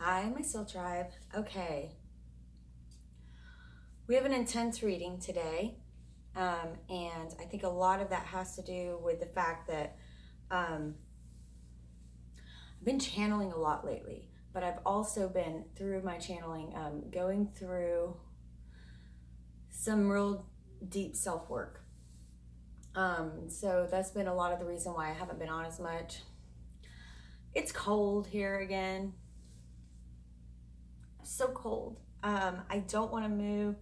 Hi, my soul tribe. Okay. We have an intense reading today. And I think a lot of that has to do with the fact that I've been channeling a lot lately, but I've also been through my channeling, going through some real deep self work. So that's been a lot of the reason why I haven't been on as much. It's cold here again. So cold. I don't want to move.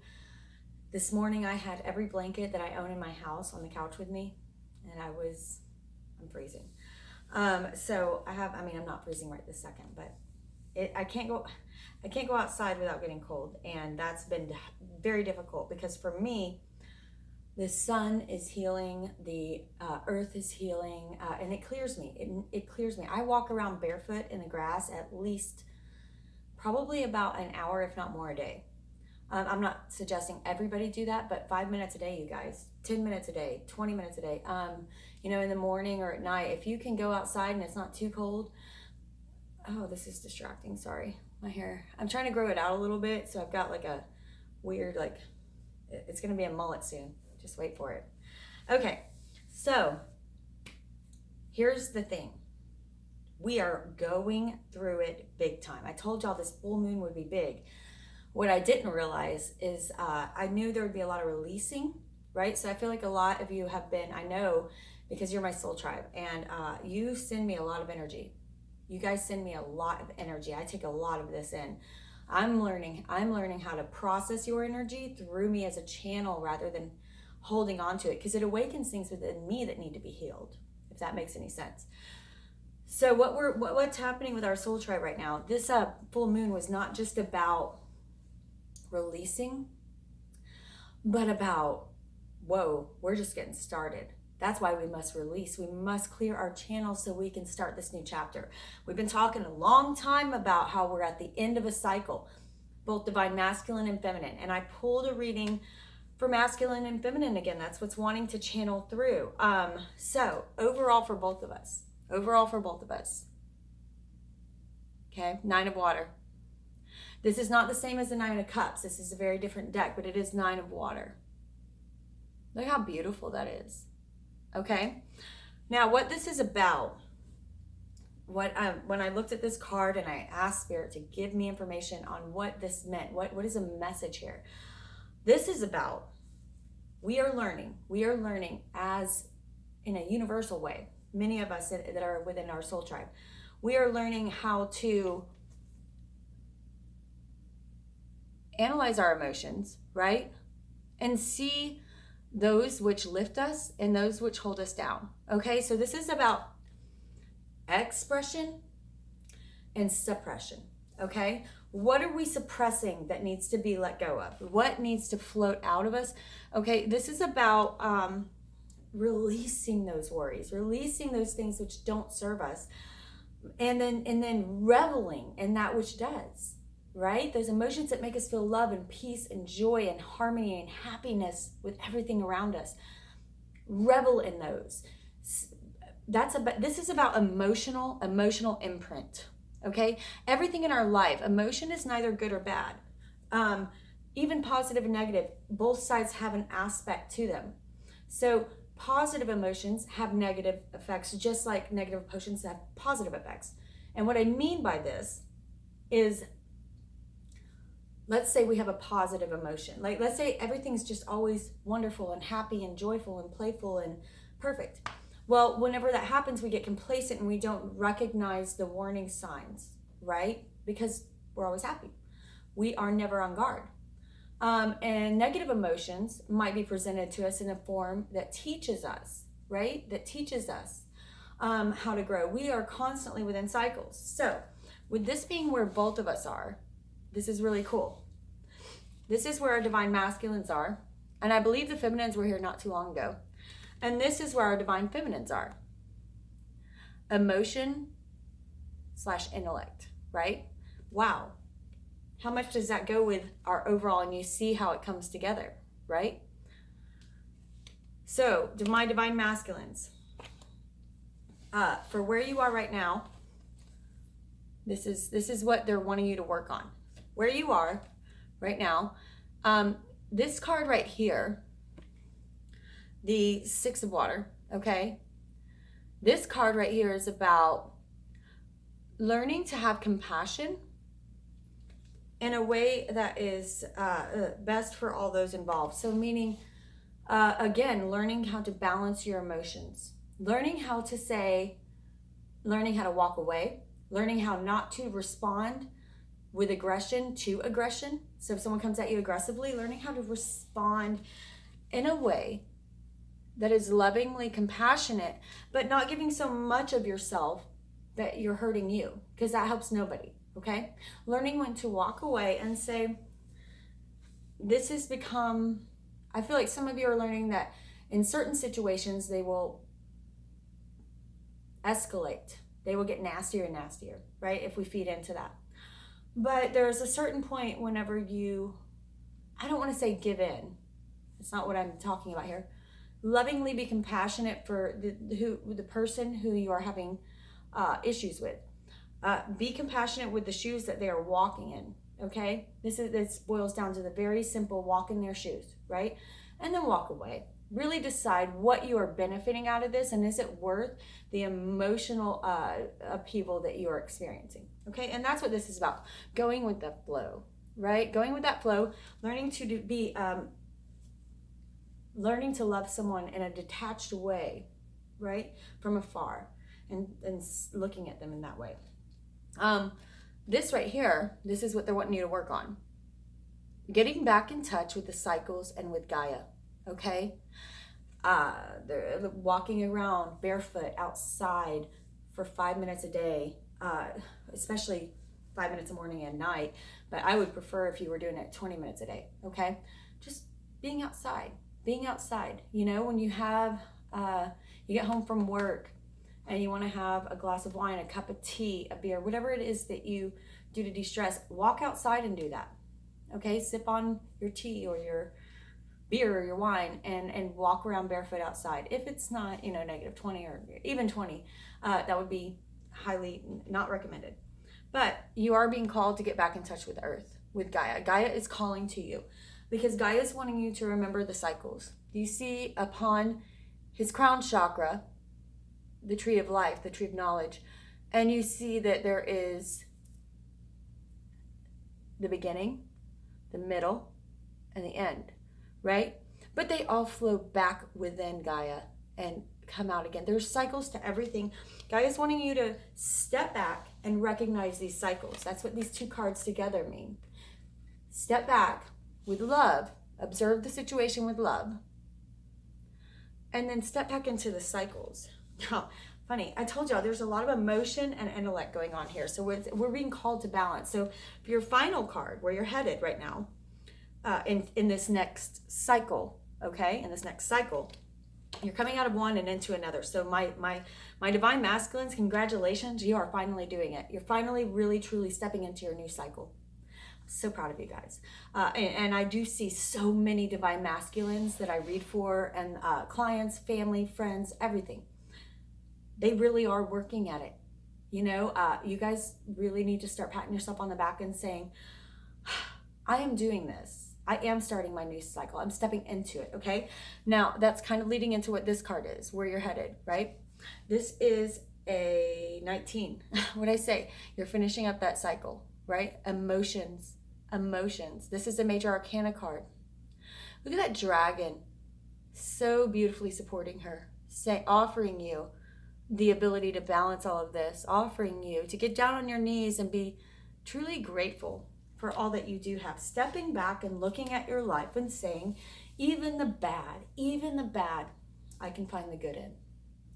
This morning I had every blanket that I own in my house on the couch with me, and I'm freezing. So I'm not freezing right this second, but I can't go outside without getting cold, and that's been very difficult because for me, the sun is healing, the earth is healing, and it clears me. It clears me. I walk around barefoot in the grass at least probably about an hour, if not more, a day. I'm not suggesting everybody do that, but 5 minutes a day, you guys, 10 minutes a day, 20 minutes a day, in the morning or at night, if you can go outside and it's not too cold. Oh, this is distracting. Sorry. My hair. I'm trying to grow it out a little bit. So I've got like a weird, it's going to be a mullet soon. Just wait for it. Okay. So here's the thing. We are going through it big time. I told y'all this full moon would be big. What I didn't realize is I knew there would be a lot of releasing, right? So I feel like a lot of you have been, I know, because you're my soul tribe, and you send me a lot of energy. You guys send me a lot of energy. I take a lot of this in. I'm learning how to process your energy through me as a channel rather than holding on to it, because it awakens things within me that need to be healed, if that makes any sense. So what's happening with our soul tribe right now, this full moon was not just about releasing, but about, whoa, we're just getting started. That's why we must release. We must clear our channels so we can start this new chapter. We've been talking a long time about how we're at the end of a cycle, both divine masculine and feminine. And I pulled a reading for masculine and feminine again. That's what's wanting to channel through. So overall for both of us. Okay, 9 of water. This is not the same as the 9 of cups. This is a very different deck, but it is 9 of water. Look how beautiful that is. Okay. Now, what this is about, when I looked at this card and I asked Spirit to give me information on what this meant, what is a message here? This is about, we are learning as in a universal way. Many of us that are within our soul tribe, we are learning how to analyze our emotions, right? And see those which lift us and those which hold us down. Okay, so this is about expression and suppression. Okay, what are we suppressing that needs to be let go of? What needs to float out of us? Okay, this is about releasing those worries, releasing those things which don't serve us, and then reveling in that which does. Right? Those emotions that make us feel love and peace and joy and harmony and happiness with everything around us. Revel in those. This is about emotional imprint. Okay? Everything in our life, emotion is neither good or bad. Even positive and negative, both sides have an aspect to them. So positive emotions have negative effects, just like negative emotions have positive effects. And what I mean by this is, let's say we have a positive emotion. Like, let's say everything's just always wonderful and happy and joyful and playful and perfect. Well, whenever that happens, we get complacent and we don't recognize the warning signs, right? Because we're always happy. We are never on guard. And negative emotions might be presented to us in a form that teaches us, right? That teaches us how to grow. We are constantly within cycles. So with this being where both of us are, this is really cool. This is where our divine masculines are. And I believe the feminines were here not too long ago. And this is where our divine feminines are. Emotion/intellect, right? Wow. How much does that go with our overall? And you see how it comes together, right? So, my divine masculines. For where you are right now, This is what they're wanting you to work on. Where you are right now. This card right here, the Six of Water, okay? This card right here is about learning to have compassion in a way that is best for all those involved. So meaning, again, learning how to balance your emotions, learning how to say, learning how to walk away, learning how not to respond with aggression to aggression. So if someone comes at you aggressively, learning how to respond in a way that is lovingly compassionate, but not giving so much of yourself that you're hurting you, because that helps nobody, okay? Learning when to walk away and say, this has become, I feel like some of you are learning that in certain situations, they will escalate. They will get nastier and nastier, right? If we feed into that. But there's a certain point whenever you, I don't want to say give in. It's not what I'm talking about here. Lovingly be compassionate for the person who you are having issues with. Be compassionate with the shoes that they are walking in, okay? This boils down to the very simple walk in their shoes, right? And then walk away. Really decide what you are benefiting out of this, and is it worth the emotional upheaval that you are experiencing, okay? And that's what this is about, going with the flow, right? Going with that flow, learning to be, learning to love someone in a detached way, right? From afar, and looking at them in that way. This right here, this is what they're wanting you to work on. Getting back in touch with the cycles and with Gaia, okay? They're walking around barefoot outside for 5 minutes a day, especially 5 minutes a morning and night. But I would prefer if you were doing it 20 minutes a day, okay? Just being outside. You know, when you have, you get home from work and you want to have a glass of wine, a cup of tea, a beer, whatever it is that you do to de-stress, walk outside and do that, okay? Sip on your tea or your beer or your wine and walk around barefoot outside. If it's not, you know, negative 20 or even 20, that would be highly not recommended. But you are being called to get back in touch with Earth, with Gaia. Gaia is calling to you because Gaia is wanting you to remember the cycles. You see upon his crown chakra, the tree of life, the tree of knowledge, and you see that there is the beginning, the middle, and the end, right? But they all flow back within Gaia and come out again. There's cycles to everything. Gaia is wanting you to step back and recognize these cycles. That's what these two cards together mean. Step back with love, observe the situation with love, and then step back into the cycles. Now, funny, I told y'all there's a lot of emotion and intellect going on here. So we're being called to balance. So for your final card, where you're headed right now, in this next cycle, okay? In this next cycle, you're coming out of one and into another. So my divine masculines, congratulations, you are finally doing it. You're finally really truly stepping into your new cycle. So proud of you guys. And I do see so many divine masculines that I read for, and clients, family, friends, everything. They really are working at it. You know, you guys really need to start patting yourself on the back and saying, I am doing this. I am starting my new cycle. I'm stepping into it, okay? Now, that's kind of leading into what this card is, where you're headed, right? This is a 19. What'd I say? You're finishing up that cycle, right? Emotions. This is a major arcana card. Look at that dragon. So beautifully supporting her, offering you the ability to balance all of this, offering you to get down on your knees and be truly grateful for all that you do have, stepping back and looking at your life and saying, even the bad, I can find the good in.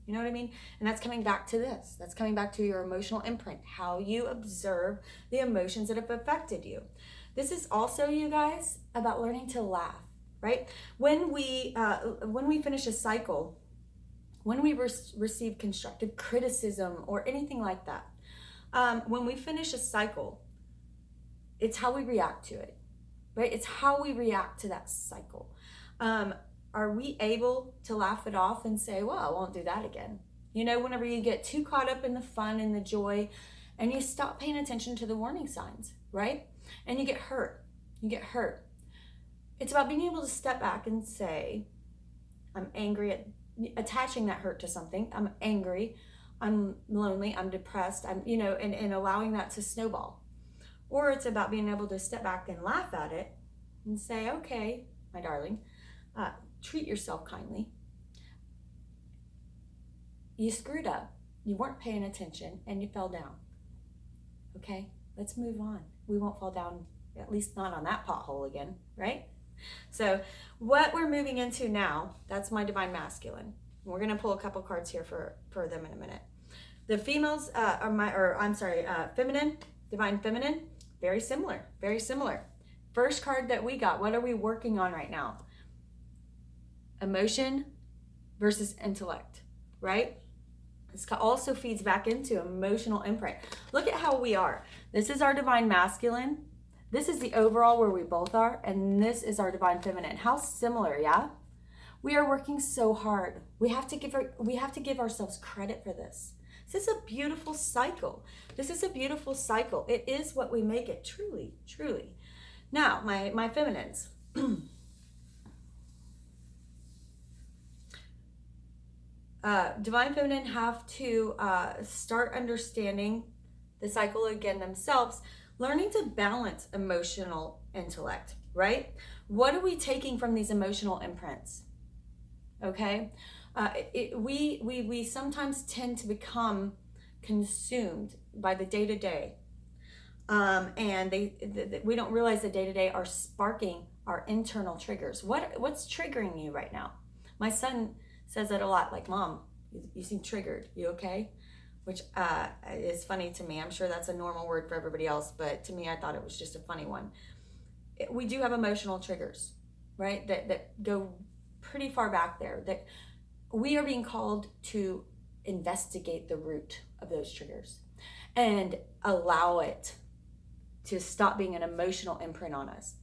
You know what I mean? And that's coming back to this. That's coming back to your emotional imprint, how you observe the emotions that have affected you. This is also, you guys, about learning to laugh, right? When we finish a cycle, when we receive constructive criticism or anything like that, when we finish a cycle, it's how we react to it, right? It's how we react to that cycle. Are we able to laugh it off and say, well, I won't do that again? You know, whenever you get too caught up in the fun and the joy and you stop paying attention to the warning signs, right? And you get hurt. You get hurt. It's about being able to step back and say, I'm angry at attaching that hurt to something. I'm angry. I'm lonely. I'm depressed. And allowing that to snowball. Or it's about being able to step back and laugh at it and say, okay, my darling, treat yourself kindly. You screwed up. You weren't paying attention and you fell down. Okay, let's move on. We won't fall down, at least not on that pothole again, right? So what we're moving into now, that's my divine masculine. We're going to pull a couple cards here for them in a minute. The females feminine, divine feminine, very similar, very similar. First card that we got, what are we working on right now? Emotion versus intellect, right? This also feeds back into emotional imprint. Look at how we are. This is our divine masculine. This is the overall where we both are, and this is our divine feminine. How similar, yeah? We are working so hard. We have to give ourselves credit for this. This is a beautiful cycle. This is a beautiful cycle. It is what we make it, truly, truly. Now, my feminines. Divine feminine have to start understanding the cycle again themselves, learning to balance emotional intellect, right? What are we taking from these emotional imprints? Okay, we sometimes tend to become consumed by the day-to-day, and we don't realize the day-to-day are sparking our internal triggers. What's triggering you right now? My son says that a lot, like, Mom, you seem triggered. You okay? Which is funny to me. I'm sure that's a normal word for everybody else, but to me, I thought it was just a funny one. We do have emotional triggers, right? That go pretty far back there. That we are being called to investigate the root of those triggers and allow it to stop being an emotional imprint on us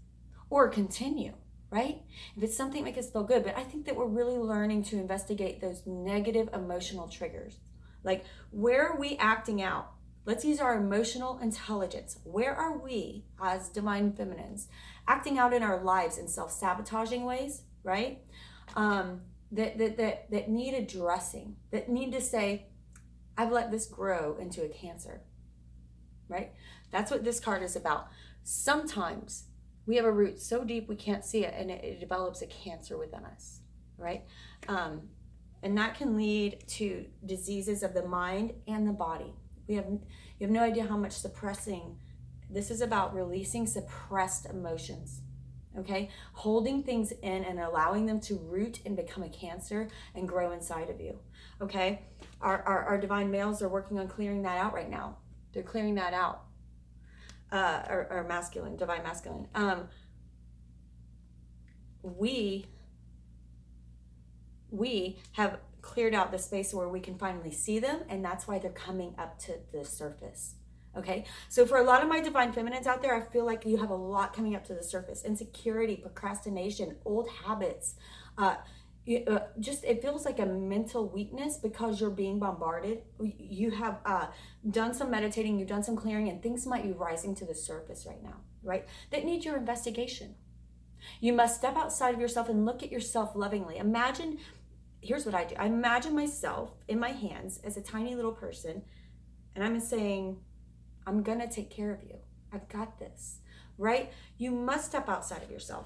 or continue. Right? If it's something that makes us feel good, but I think that we're really learning to investigate those negative emotional triggers. Like, where are we acting out? Let's use our emotional intelligence. Where are we as divine feminines acting out in our lives in self-sabotaging ways, right? That need addressing, that need to say, I've let this grow into a cancer, right? That's what this card is about. Sometimes we have a root so deep we can't see it, and it develops a cancer within us, right? And that can lead to diseases of the mind and the body. You have no idea how much suppressing. This is about releasing suppressed emotions, okay? Holding things in and allowing them to root and become a cancer and grow inside of you, okay? Our divine males are working on clearing that out right now. They're clearing that out. Or masculine, divine masculine. We have cleared out the space where we can finally see them, and that's why they're coming up to the surface. Okay, so for a lot of my divine feminines out there, I feel like you have a lot coming up to the surface. Insecurity, procrastination, old habits. It feels like a mental weakness because you're being bombarded. You have done some meditating, you've done some clearing, and things might be rising to the surface right now, right? That need your investigation. You must step outside of yourself and look at yourself lovingly. Imagine, here's what I do. I imagine myself in my hands as a tiny little person, and I'm saying, I'm gonna take care of you. I've got this, right? You must step outside of yourself.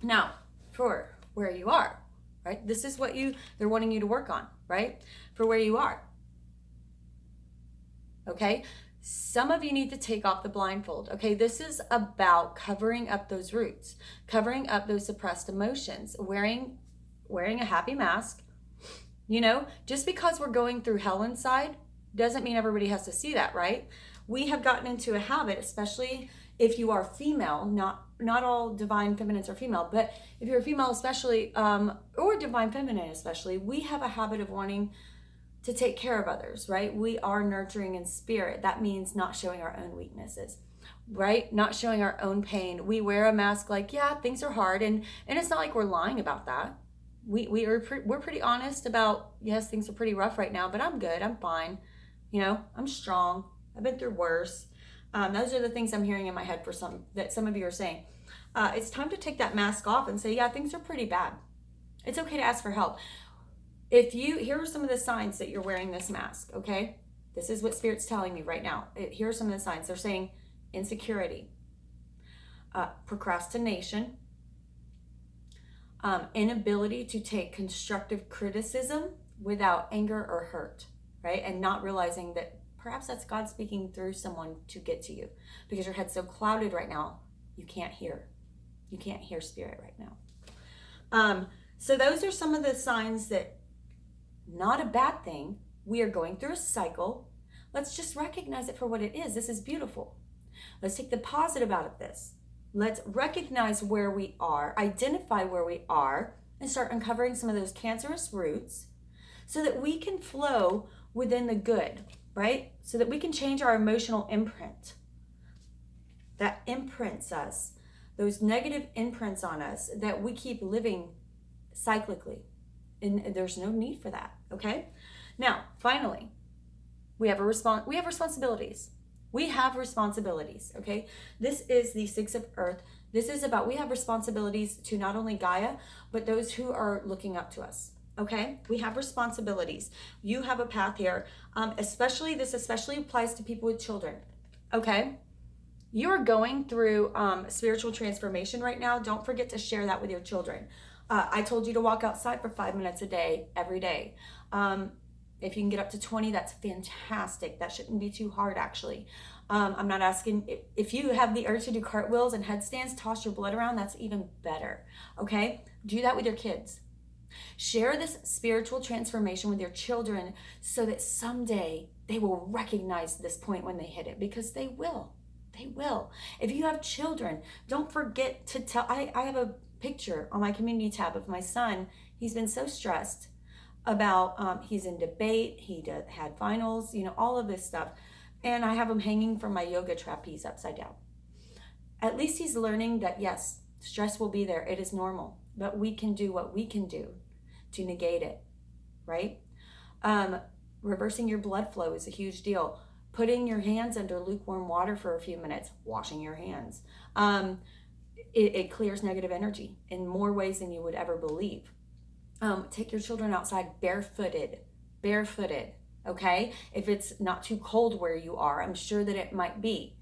Now, for where you are, right? This is what they're wanting you to work on, right? For where you are. Okay? Some of you need to take off the blindfold. Okay? This is about covering up those roots, covering up those suppressed emotions, wearing a happy mask. You know, just because we're going through hell inside doesn't mean everybody has to see that, right? We have gotten into a habit, especially if you are female, not all divine feminines are female, but if you're a female especially, or divine feminine especially, we have a habit of wanting to take care of others, right? We are nurturing in spirit. That means not showing our own weaknesses, right? Not showing our own pain. We wear a mask like, yeah, things are hard, and it's not like we're lying about that. We're pretty honest about, yes, things are pretty rough right now, but I'm good, I'm fine. You know, I'm strong. I've been through worse. Those are the things I'm hearing in my head for some of you are saying. It's time to take that mask off and say, yeah, things are pretty bad. It's okay to ask for help. Here are some of the signs that you're wearing this mask, okay? This is what Spirit's telling me right now. Here are some of the signs. They're saying insecurity, procrastination, inability to take constructive criticism without anger or hurt, right? And not realizing that perhaps that's God speaking through someone to get to you, because your head's so clouded right now, you can't hear. You can't hear Spirit right now. So those are some of the signs that, not a bad thing. We are going through a cycle. Let's just recognize it for what it is. This is beautiful. Let's take the positive out of this. Let's recognize where we are, identify where we are, and start uncovering some of those cancerous roots so that we can flow within the good, right? So that we can change our emotional imprint that imprints us, those negative imprints on us that we keep living cyclically. And there's no need for that, okay? Now, finally, we have responsibilities. We have responsibilities, okay? This is the Six of Earth. This is about, we have responsibilities to not only Gaia, but those who are looking up to us, okay? We have responsibilities. You have a path here. This especially applies to people with children, okay? You're going through spiritual transformation right now. Don't forget to share that with your children. I told you to walk outside for 5 minutes a day, every day. If you can get up to 20, that's fantastic. That shouldn't be too hard, actually. I'm not asking, if you have the urge to do cartwheels and headstands, toss your blood around, that's even better, okay? Do that with your kids. Share this spiritual transformation with your children so that someday they will recognize this point when they hit it, because they will. They will. If you have children, don't forget to tell. I have a picture on my community tab of my son. He's been so stressed about, he's in debate, had finals, all of this stuff. And I have him hanging from my yoga trapeze upside down. At least he's learning that, yes, stress will be there. It is normal. But we can do what we can do to negate it, right? Reversing your blood flow is a huge deal. Putting your hands under lukewarm water for a few minutes, washing your hands. It clears negative energy in more ways than you would ever believe. Take your children outside barefooted, okay? If it's not too cold where you are, I'm sure that it might be.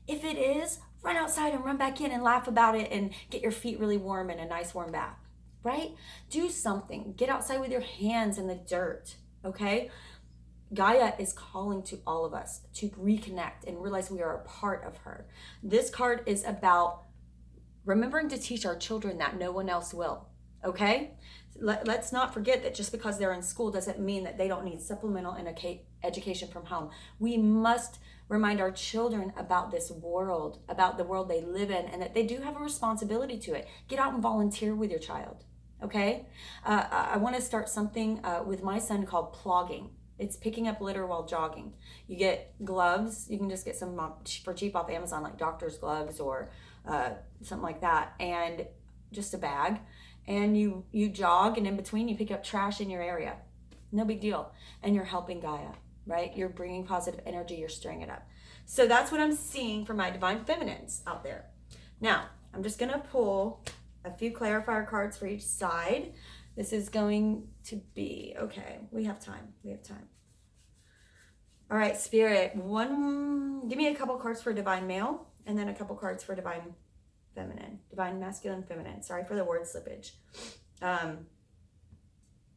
If it is, run outside and run back in and laugh about it and get your feet really warm in a nice warm bath, right? Do something. Get outside with your hands in the dirt, okay? Gaia is calling to all of us to reconnect and realize we are a part of her. This card is about remembering to teach our children that no one else will, okay? Let's not forget that just because they're in school doesn't mean that they don't need supplemental education from home. We must remind our children about this world, about the world they live in, and that they do have a responsibility to it. Get out and volunteer with your child, okay? I want to start something with my son called plogging. It's picking up litter while jogging. You get gloves. You can just get some for cheap off Amazon, like doctor's gloves or something like that, and just a bag. And you jog, and in between you pick up trash in your area. No big deal. And you're helping Gaia, right? You're bringing positive energy. You're stirring it up. So that's what I'm seeing for my divine feminines out there. Now, I'm just going to pull a few clarifier cards for each side. This is going to be, okay, we have time. All right, Spirit, give me a couple cards for divine male and then a couple cards for divine feminine, divine masculine, feminine. Sorry for the word slippage.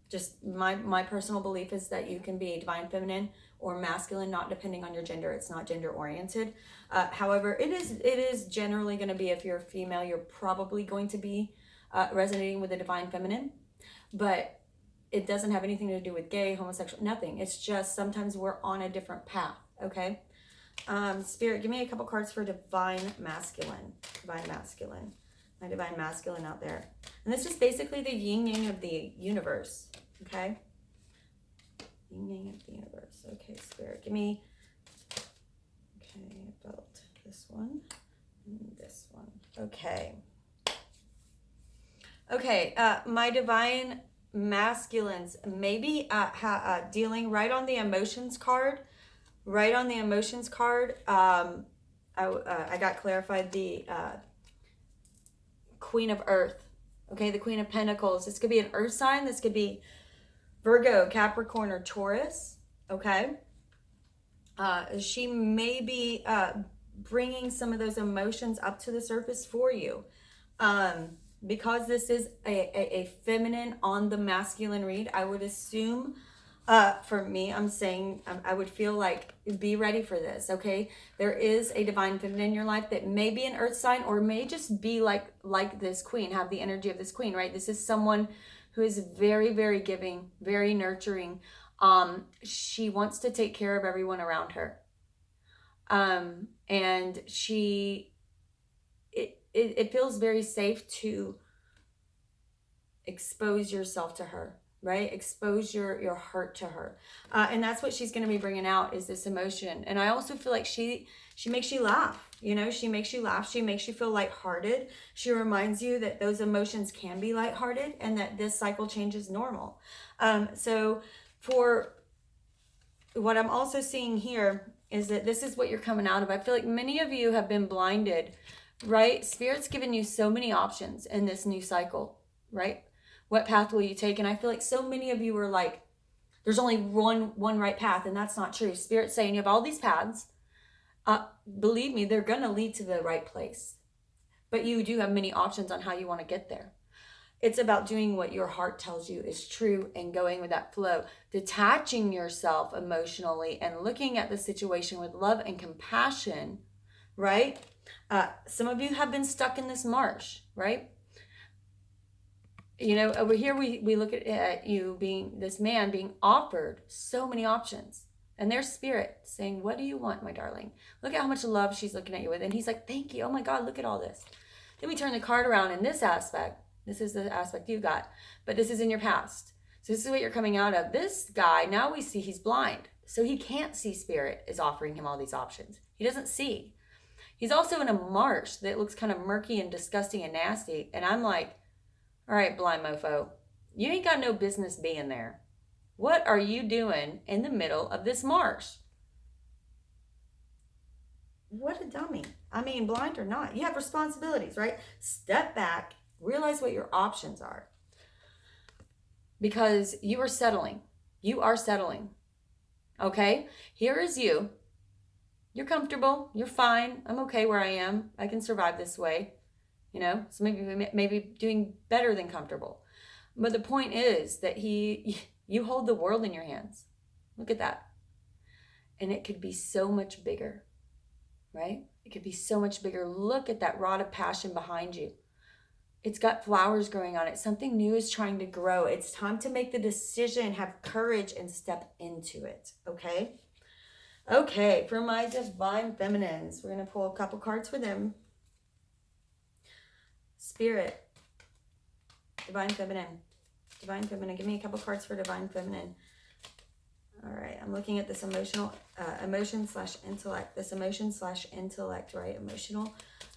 Just my personal belief is that you can be divine feminine or masculine, not depending on your gender. It's not gender oriented. However, it is generally going to be, if you're a female, you're probably going to be resonating with the divine feminine. But it doesn't have anything to do with gay, homosexual, nothing. It's just sometimes we're on a different path, okay? Spirit, give me a couple cards for divine masculine. My divine masculine out there. And this is basically the yin-yang of the universe, okay? Yin-yang of the universe. Okay, Spirit, give me, okay, about this one and this one. Okay. Okay, my divine masculines, maybe dealing right on the emotions card. right on the emotions card, I got clarified the Queen of Earth. Okay, the Queen of Pentacles. This could be an earth sign. This could be Virgo, Capricorn, or Taurus. Okay. She may be bringing some of those emotions up to the surface for you. Because this is a feminine on the masculine read, I would assume, for me, I'm saying, I would feel like, be ready for this, okay? There is a divine feminine in your life that may be an earth sign, or may just be like this queen, have the energy of this queen, right? This is someone who is very, very giving, very nurturing. She wants to take care of everyone around her. And it feels very safe to expose yourself to her, right? Expose your heart to her. And that's what she's going to be bringing out, is this emotion. And I also feel like she makes you laugh. You know, she makes you laugh. She makes you feel lighthearted. She reminds you that those emotions can be lighthearted and that this cycle change is normal. So for what I'm also seeing here is that this is what you're coming out of. I feel like many of you have been blinded, right? Spirit's given you so many options in this new cycle, right? What path will you take? And I feel like so many of you are like, there's only one right path, and that's not true. Spirit's saying you have all these paths. Believe me, they're going to lead to the right place. But you do have many options on how you want to get there. It's about doing what your heart tells you is true and going with that flow, detaching yourself emotionally and looking at the situation with love and compassion, right? Some of you have been stuck in this marsh, right? You know, over here we look at you being, this man being offered so many options. And there's spirit saying, what do you want, my darling? Look at how much love she's looking at you with. And he's like, thank you. Oh my God, look at all this. Then we turn the card around in this aspect. This is the aspect you got, but this is in your past. So this is what you're coming out of. This guy, now we see he's blind. So he can't see spirit is offering him all these options. He doesn't see. He's also in a marsh that looks kind of murky and disgusting and nasty. And I'm like, all right, blind mofo, you ain't got no business being there. What are you doing in the middle of this marsh? What a dummy. I mean, blind or not, you have responsibilities, right? Step back. Realize what your options are. Because you are settling. You are settling. Okay? Here is you. You're comfortable. You're fine. I'm okay where I am. I can survive this way. You know? So maybe doing better than comfortable. But the point is that you hold the world in your hands. Look at that. And it could be so much bigger. Right? It could be so much bigger. Look at that rod of passion behind you. It's got flowers growing on it. Something new is trying to grow. It's time to make the decision, have courage, and step into it. Okay? Okay, for my divine feminines, we're going to pull a couple cards for them. Spirit. Divine feminine. Divine feminine. Give me a couple cards for divine feminine. All right, I'm looking at this emotion / intellect. This emotion / intellect, right?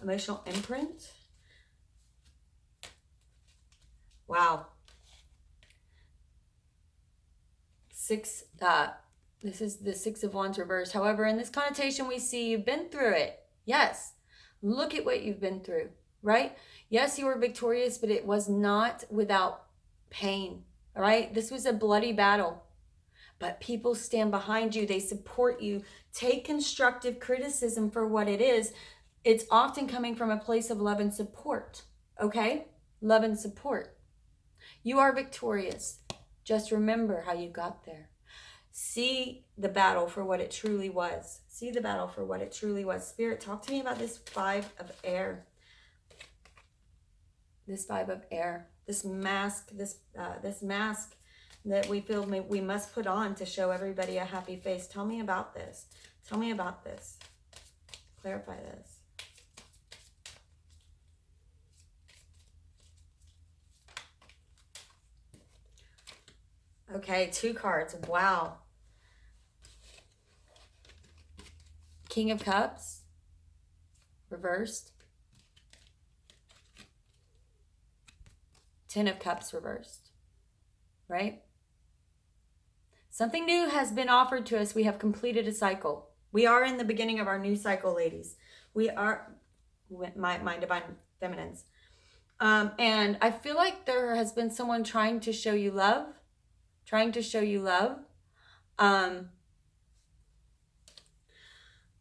Emotional imprint. Wow. This is the Six of Wands reversed. However, in this connotation, we see you've been through it. Yes. Look at what you've been through, right? Yes, you were victorious, but it was not without pain, all right? This was a bloody battle, but people stand behind you. They support you. Take constructive criticism for what it is. It's often coming from a place of love and support, okay? Love and support. You are victorious. Just remember how you got there. See the battle for what it truly was. See the battle for what it truly was. Spirit, talk to me about this 5 of air. This 5 of air. This mask, this mask that we feel we must put on to show everybody a happy face. Tell me about this. Tell me about this. Clarify this. Okay, 2 cards. Wow. King of Cups, reversed. 10 of Cups, reversed. Right? Something new has been offered to us. We have completed a cycle. We are in the beginning of our new cycle, ladies. We are, my divine feminines. And I feel like there has been someone trying to show you love,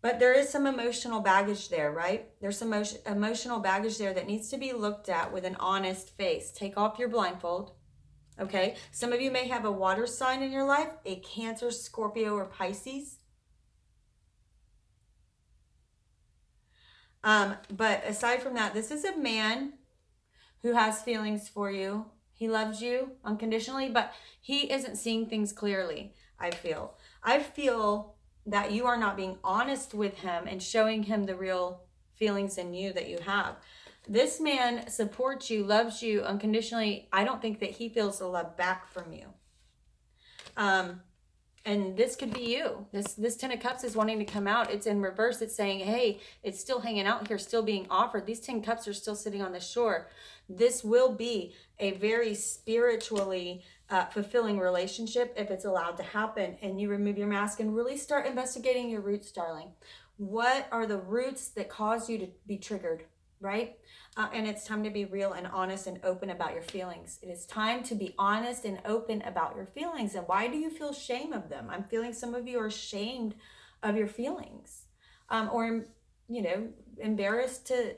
but there is some emotional baggage there, right? There's some emotional baggage there that needs to be looked at with an honest face. Take off your blindfold. Okay, some of you may have a water sign in your life, a Cancer, Scorpio, or Pisces. But aside from that, this is a man who has feelings for you. He loves you unconditionally, but he isn't seeing things clearly, I feel. I feel that you are not being honest with him and showing him the real feelings in you that you have. This man supports you, loves you unconditionally. I don't think that he feels the love back from you. And this could be you. This Ten of Cups is wanting to come out. It's in reverse. It's saying, hey, it's still hanging out here, still being offered. These 10 Cups are still sitting on the shore. This will be a very spiritually fulfilling relationship if it's allowed to happen. And you remove your mask and really start investigating your roots, darling. What are the roots that cause you to be triggered, right? And it's time to be real and honest and open about your feelings. It is time to be honest and open about your feelings. And why do you feel shame of them? I'm feeling some of you are ashamed of your feelings, or, you know, embarrassed to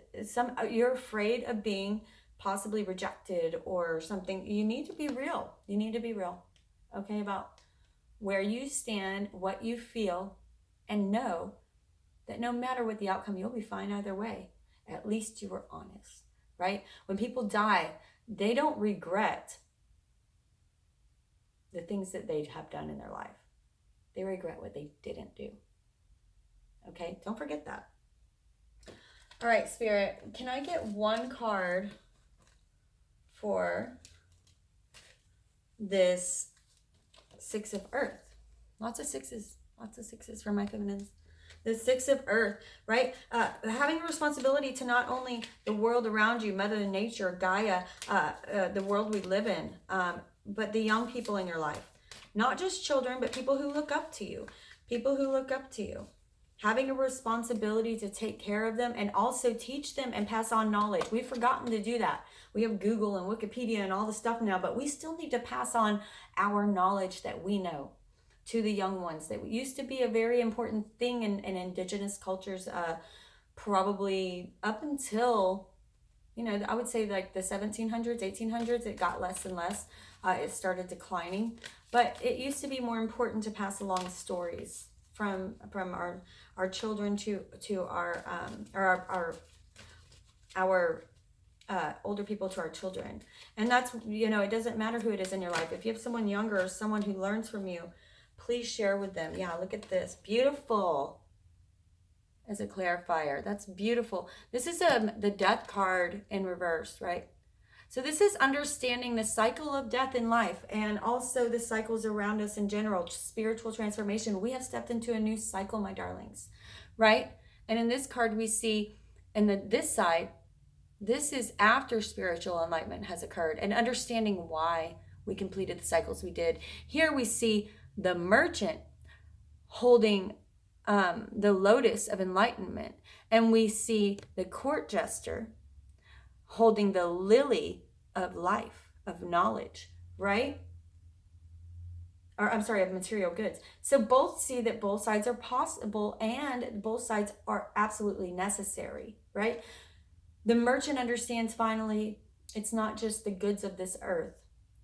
you're afraid of being possibly rejected or something. You need to be real. You need to be real, okay, about where you stand, what you feel, and know that no matter what the outcome, you'll be fine either way. At least you were honest, right? When people die, they don't regret the things that they have done in their life. They regret what they didn't do. Okay, don't forget that. All right, Spirit, can I get one card for this Six of Earth? Lots of sixes for my feminines. The Six of Earth, right? Having a responsibility to not only the world around you, Mother Nature, Gaia, the world we live in, but the young people in your life. Not just children, but people who look up to you. People who look up to you. Having a responsibility to take care of them and also teach them and pass on knowledge. We've forgotten to do that. We have Google and Wikipedia and all the stuff now, but we still need to pass on our knowledge that we know to the young ones. That used to be a very important thing in indigenous cultures, probably up until, you know, I would say like the 1700s, 1800s, it got less and less. It started declining, but it used to be more important to pass along stories from our children to our older people to our children. And that's, you know, it doesn't matter who it is in your life. If you have someone younger or someone who learns from you, please share with them. Yeah, look at this. Beautiful as a clarifier. That's beautiful. This is the death card in reverse, right? So this is understanding the cycle of death in life and also the cycles around us in general, spiritual transformation. We have stepped into a new cycle, my darlings, right? And in this card we see, and this side, this is after spiritual enlightenment has occurred and understanding why we completed the cycles we did. Here we see the merchant holding the lotus of enlightenment, and we see the court jester holding the lily of life, of knowledge, right? Or I'm sorry, of material goods. So both see that both sides are possible and both sides are absolutely necessary, right? The merchant understands finally it's not just the goods of this earth,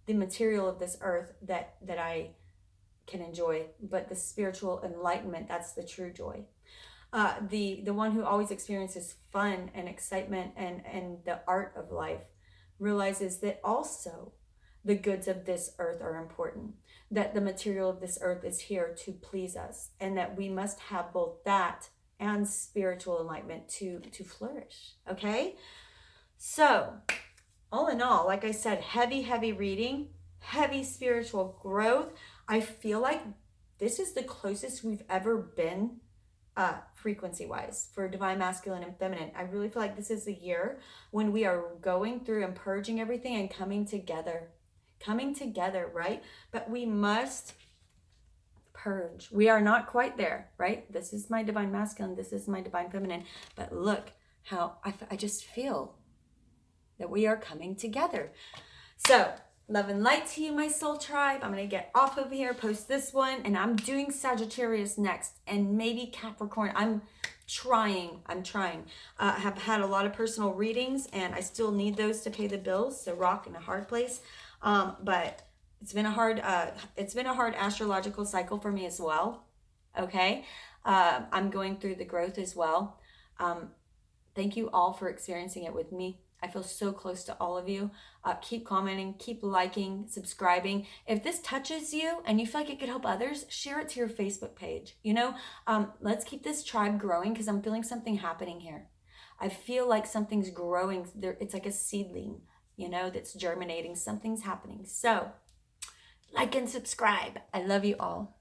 the material of this earth that I can enjoy, but the spiritual enlightenment, that's the true joy. The one who always experiences fun and excitement and the art of life realizes that also the goods of this earth are important, that the material of this earth is here to please us, and that we must have both that and spiritual enlightenment to flourish. Okay, so all in all, like I said, heavy reading, heavy spiritual growth. I feel like this is the closest we've ever been frequency wise for divine masculine and feminine. I really feel like this is the year when we are going through and purging everything and coming together, right? But we must purge. We are not quite there, right? This is my divine masculine. This is my divine feminine. But look how I just feel that we are coming together. So love and light to you, my soul tribe. I'm going to get off of here, post this one, and I'm doing Sagittarius next and maybe Capricorn. I'm trying. Have had a lot of personal readings and I still need those to pay the bills. So rock in a hard place. But it's been a hard astrological cycle for me as well. Okay. I'm going through the growth as well. Thank you all for experiencing it with me. I feel so close to all of you. Keep commenting, keep liking, subscribing. If this touches you and you feel like it could help others, share it to your Facebook page. Let's keep this tribe growing because I'm feeling something happening here. I feel like something's growing. It's like a seedling, that's germinating. Something's happening. So like and subscribe. I love you all.